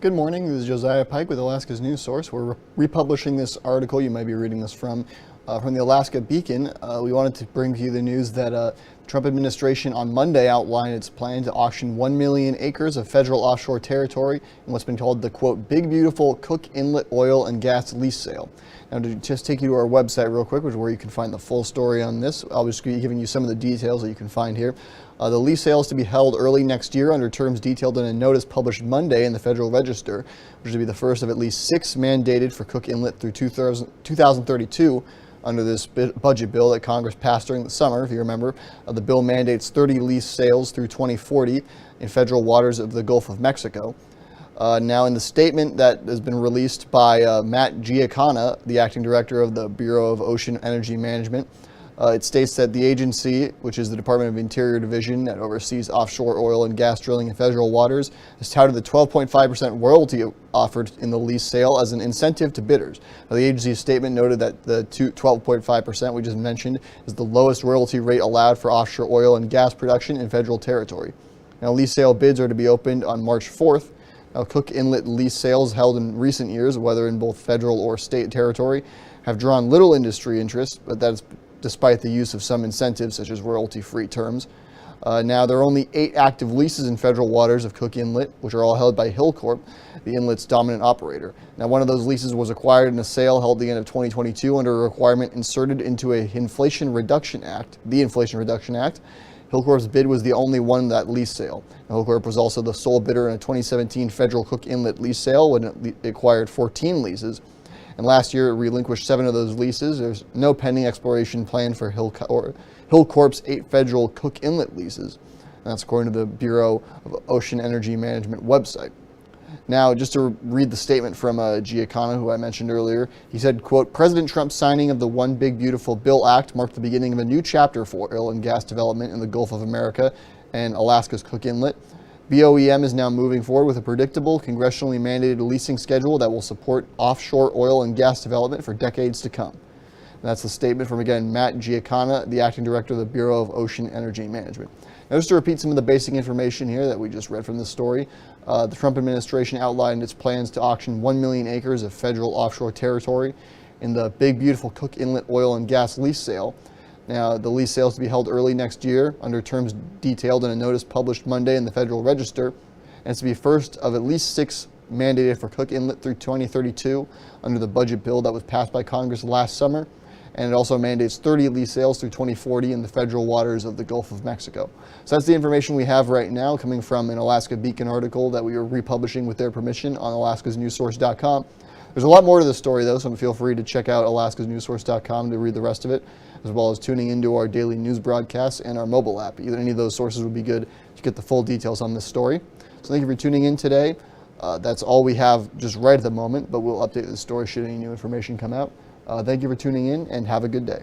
Good morning, this is Josiah Pike with Alaska's News Source. We're republishing this article, you might be reading this from the Alaska Beacon. We wanted to bring to you the news that the Trump administration on Monday outlined its plan to auction 1 million acres of federal offshore territory in what's been called the, quote, big beautiful Cook Inlet oil and gas lease sale. Now, to just take you to our website real quick, which is where you can find the full story on this, I'll just be giving you some of the details that you can find here. The lease sale is to be held early next year under terms detailed in a notice published Monday in the Federal Register, which will be the first of at least 6 mandated for Cook Inlet through 2032 under this budget bill that Congress passed during the summer. If you remember, the bill mandates 30 lease sales through 2040 in federal waters of the Gulf of Mexico. Now, in the statement that has been released by Matt Giacana, the acting director of the Bureau of Ocean Energy Management, it states that the agency, which is the Department of Interior Division that oversees offshore oil and gas drilling in federal waters, has touted the 12.5% royalty offered in the lease sale as an incentive to bidders. Now, the agency's statement noted that the 12.5% we just mentioned is the lowest royalty rate allowed for offshore oil and gas production in federal territory. Now, lease sale bids are to be opened on March 4th. Now, Cook Inlet lease sales held in recent years, whether in both federal or state territory, have drawn little industry interest, but that is despite the use of some incentives such as royalty-free terms. Now, there are only 8 active leases in federal waters of Cook Inlet, which are all held by Hilcorp, the inlet's dominant operator. Now, one of those leases was acquired in a sale held at the end of 2022 under a requirement inserted into the Inflation Reduction Act. Hilcorp's bid was the only one in that lease sale. Hilcorp was also the sole bidder in a 2017 federal Cook Inlet lease sale when it acquired 14 leases. And last year, it relinquished 7 of those leases. There's no pending exploration plan for Hilcorp's 8 federal Cook Inlet leases. And that's according to the Bureau of Ocean Energy Management website. Now, just to read the statement from Giacana, who I mentioned earlier, he said, quote, President Trump's signing of the One Big Beautiful Bill Act marked the beginning of a new chapter for oil and gas development in the Gulf of America and Alaska's Cook Inlet. BOEM is now moving forward with a predictable, congressionally mandated leasing schedule that will support offshore oil and gas development for decades to come. And that's the statement from, again, Matt Giacana, the acting director of the Bureau of Ocean Energy Management. Now, just to repeat some of the basic information here that we just read from this story, the Trump administration outlined its plans to auction 1 million acres of federal offshore territory in the Big Beautiful Cook Inlet oil and gas lease sale. Now, the lease sale is to be held early next year under terms detailed in a notice published Monday in the Federal Register, and it's to be first of at least 6 mandated for Cook Inlet through 2032 under the budget bill that was passed by Congress last summer, and it also mandates 30 lease sales through 2040 in the federal waters of the Gulf of Mexico. So that's the information we have right now, coming from an Alaska Beacon article that we are republishing with their permission on alaskasnewssource.com. There's a lot more to the story, though, so feel free to check out alaskasnewssource.com to read the rest of it, as well as tuning into our daily news broadcasts and our mobile app. Either any of those sources would be good to get the full details on this story. So thank you for tuning in today. That's all we have just right at the moment, but we'll update the story should any new information come out. Thank you for tuning in, and have a good day.